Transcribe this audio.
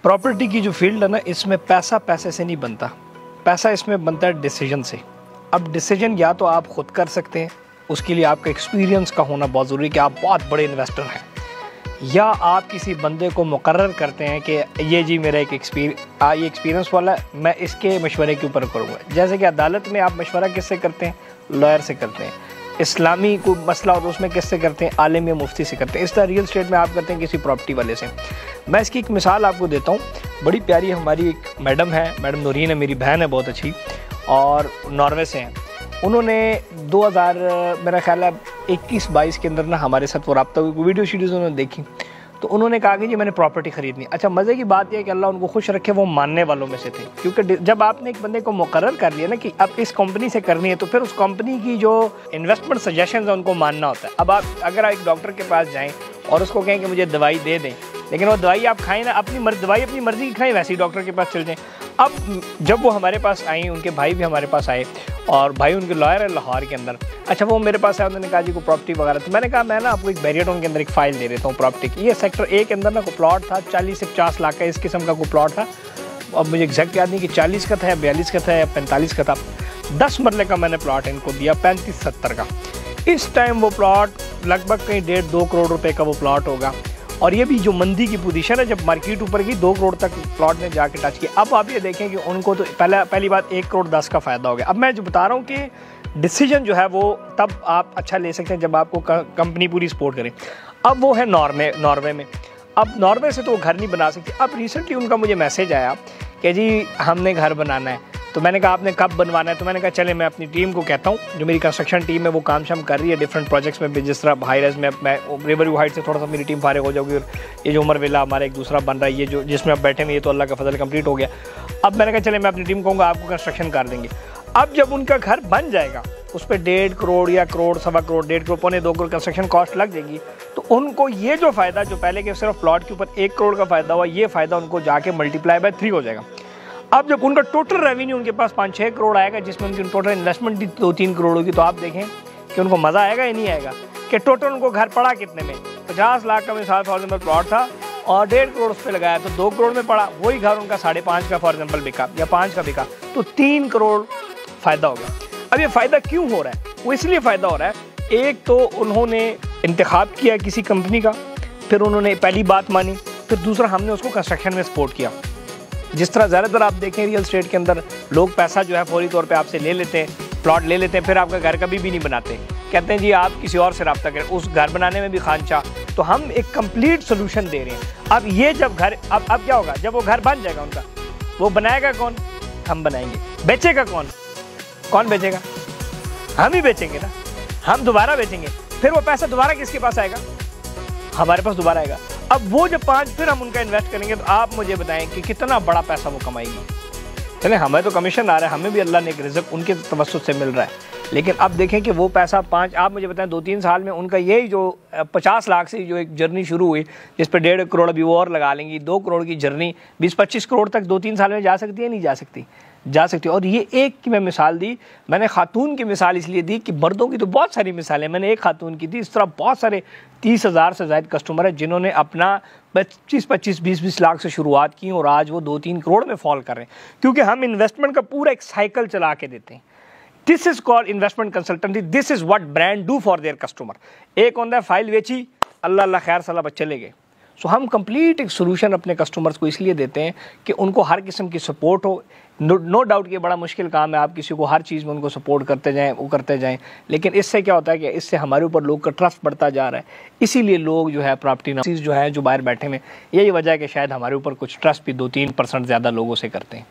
Property की जो field है ना, इसमें पैसा पैसे से नहीं बनता, पैसा इसमें बनता है डिसीजन से। अब डिसीजन या तो आप खुद कर सकते हैं, उसके लिए आपका एक्सपीरियंस का होना बहुत ज़रूरी है कि आप बहुत बड़े इन्वेस्टर हैं, या आप किसी बंदे को मुकर्रर करते हैं कि ये जी मेरा एक एक्सपीरियंस वाला है, मैं इसके मशवरे के ऊपर करूँगा। जैसे कि अदालत में आप मशवरा किससे करते हैं? लॉयर से करते हैं। इस्लामी कोई मसला हो तो उसमें किससे करते हैं? आलिम या मुफ्ती से करते हैं। इस तरह रियल स्टेट में आप करते हैं किसी प्रॉपर्टी वाले से। मैं इसकी एक मिसाल आपको देता हूँ। बड़ी प्यारी हमारी एक मैडम है, मैडम नूरीन है, मेरी बहन है बहुत अच्छी, और नॉर्वे से हैं। उन्होंने 2000 मेरा ख्याल है 21-22 के अंदर ना हमारे साथ वो रब्ता हुई, वीडियो शीडियोज़ उन्होंने देखी, तो उन्होंने कहा कि जी मैंने प्रॉपर्टी ख़रीदनी। अच्छा, मज़े की बात यह है कि अल्लाह उनको खुश रखे, वो मानने वालों में से थे, क्योंकि जब आपने एक बंदे को मुकर्रर कर लिया ना कि अब इस कंपनी से करनी है, तो फिर उस कंपनी की जो इन्वेस्टमेंट सजेशन है उनको मानना होता है। अब आप अगर एक डॉक्टर के पास जाएँ और उसको कहें कि मुझे दवाई दे दें, लेकिन वो दवाई आप खाएँ ना, दवाई अपनी मर्ज़ी की खाएँ, वैसे ही डॉक्टर के पास चल जाएँ। अब जब वो हमारे पास आई, उनके भाई भी हमारे पास आए, और भाई उनके लॉयर है लाहौर के अंदर। अच्छा, वो मेरे पास आया, उन्होंने कहा जी को प्रॉपर्टी वगैरह, तो मैंने कहा मैं ना आपको एक बैरियर टाउन के अंदर एक फ़ाइल दे देता हूँ प्रॉपर्टी की। ये सेक्टर ए के अंदर ना कोई प्लॉट था 40 से 50 लाख का, इस किस्म का कोई प्लॉट था। अब मुझे एग्जैक्ट याद नहीं कि 40 का था या 42 का था या 45 का था। 10 मरले का मैंने प्लॉट इनको दिया, 35-70 का। इस टाइम वो प्लॉट लगभग कहीं 1.5-2 करोड़ रुपए का वो प्लॉट होगा। और ये भी जो मंदी की पोजीशन है, जब मार्केट ऊपर की 2 करोड़ तक प्लॉट ने जाके टच किया। अब आप ये देखें कि उनको तो पहली बात 1 करोड़ 10 का फ़ायदा हो गया। अब मैं जो बता रहा हूँ कि डिसीजन जो है वो तब आप अच्छा ले सकते हैं जब आपको कंपनी पूरी सपोर्ट करे। अब वो है नॉर्वे में। अब नॉर्वे से तो वो घर नहीं बना सकती। अब रिसेंटली उनका मुझे मैसेज आया कि जी हमने घर बनाना है। तो मैंने कहा आपने कब बनवाना है? तो मैंने कहा चले मैं अपनी टीम को कहता हूँ, जो मेरी कंस्ट्रक्शन टीम है वो काम शाम कर रही है डिफरेंट प्रोजेक्ट्स में भी, जिस तरह हाई रेज में मैं रिवर व्यू हाइट से थोड़ा सा मेरी टीम फारिग हो जाऊगी, और ये जो उमर विला हमारा एक दूसरा बन रहा है, ये जो जिसमें आप बैठे हैं, ये तो अल्लाह का फजल कंप्लीट हो गया। अब मैंने कहा चले मैं अपनी टीम कहूँगा आपको कंस्ट्रक्शन कर देंगे। अब जब उनका घर बन जाएगा, उस पर 1.5 करोड़ या करोड़, 1.25 करोड़, 1.5 करोड़, 1.25 करोड़ कंस्ट्रक्शन कॉस्ट लग जाएगी, तो उनको ये जो फ़ायदा जो पहले के सिर्फ प्लॉट के ऊपर 1 करोड़ का फ़ायदा हुआ, ये फ़ायदा उनको जाके मल्टीप्लाई बाय 3 हो जाएगा। अब जब उनका टोटल रेवेन्यू उनके पास 5-6 करोड़ आएगा, जिसमें उनकी टोटल इन्वेस्टमेंट भी 2-3 करोड़ होगी, तो आप देखें कि उनको मज़ा आएगा या नहीं आएगा। कि टोटल उनको घर पड़ा कितने में? 50 लाख का मिसाल फॉर एग्जाम्पल प्लॉट था, और 1.5 करोड़ उस पर लगाया, तो 2 करोड़ में पड़ा। वही घर उनका 5.5 का फॉर एग्जाम्पल बिका या 5 का बिका, तो 3 करोड़ फ़ायदा होगा। अब ये फ़ायदा क्यों हो रहा है? वो इसलिए फ़ायदा हो रहा है, एक तो उन्होंने इंतखाब किया किसी कंपनी का, फिर उन्होंने पहली बात मानी, फिर दूसरा हमने उसको कंस्ट्रक्शन में सपोर्ट किया। जिस तरह ज़्यादातर आप देखें रियल स्टेट के अंदर लोग पैसा जो है फौरी तौर पे आपसे ले लेते हैं, प्लॉट ले लेते हैं, फिर आपका घर कभी भी नहीं बनाते, कहते हैं जी आप किसी और से रब्ता करें, उस घर बनाने में भी खानचा। तो हम एक कंप्लीट सोल्यूशन दे रहे हैं। अब ये जब घर अब क्या होगा, जब वो घर बन जाएगा उनका, वो बनाएगा कौन? हम बनाएंगे। बेचेगा कौन? कौन बेचेगा? हम ही बेचेंगे ना, हम दोबारा बेचेंगे। फिर वो पैसा दोबारा किसके पास आएगा? हमारे पास दोबारा आएगा। अब वो जब 5 फिर हम उनका इन्वेस्ट करेंगे, तो आप मुझे बताएं कि कितना बड़ा पैसा वो कमाएगी। चले हमें तो कमीशन आ रहा है, हमें भी अल्लाह ने एक रिज़्क़ उनके तवस्सुत से मिल रहा है, लेकिन अब देखें कि वो पैसा 5 आप मुझे बताएं 2-3 साल में उनका यही जो 50 लाख से जो एक जर्नी शुरू हुई, जिस पर 1.5 करोड़ अभी वो और लगा लेंगी, 2 करोड़ की जर्नी 20-25 करोड़ तक 2-3 साल में जा सकती है? नहीं जा सकती, जा सकती है। और ये एक की मैं मिसाल दी, मैंने खातून की मिसाल इसलिए दी कि मर्दों की तो बहुत सारी मिसालें, मैंने एक खातून की दी। इस तरह बहुत सारे 30,000 से ज़ायद कस्टमर है जिन्होंने अपना 25-25, 20-20 लाख से शुरुआत की, और आज वो 2-3 करोड़ में फॉल कर रहे हैं, क्योंकि हम इन्वेस्टमेंट का पूरा एक साइकिल चला के देते हैं। This is called investment consultancy, this is what brand do for their customer. एक होता है फाइल बेची, अल्लाह अल्लाह खैर सलाह बच्चे चले गए। सो हम कंप्लीट एक सोल्यूशन अपने कस्टमर्स को इसलिए देते हैं कि उनको हर किस्म की सपोर्ट हो। नो डाउट कि बड़ा मुश्किल काम है, आप किसी को हर चीज़ में उनको सपोर्ट करते जाएं, वो करते जाएं, लेकिन इससे क्या होता है कि इससे हमारे ऊपर लोग का ट्रस्ट बढ़ता जा रहा है। इसीलिए लोग जो है प्रॉपर्टी जो है जो बाहर बैठे में, यही वजह है कि शायद हमारे ऊपर कुछ ट्रस्ट भी 2-3% ज़्यादा लोगों से करते हैं।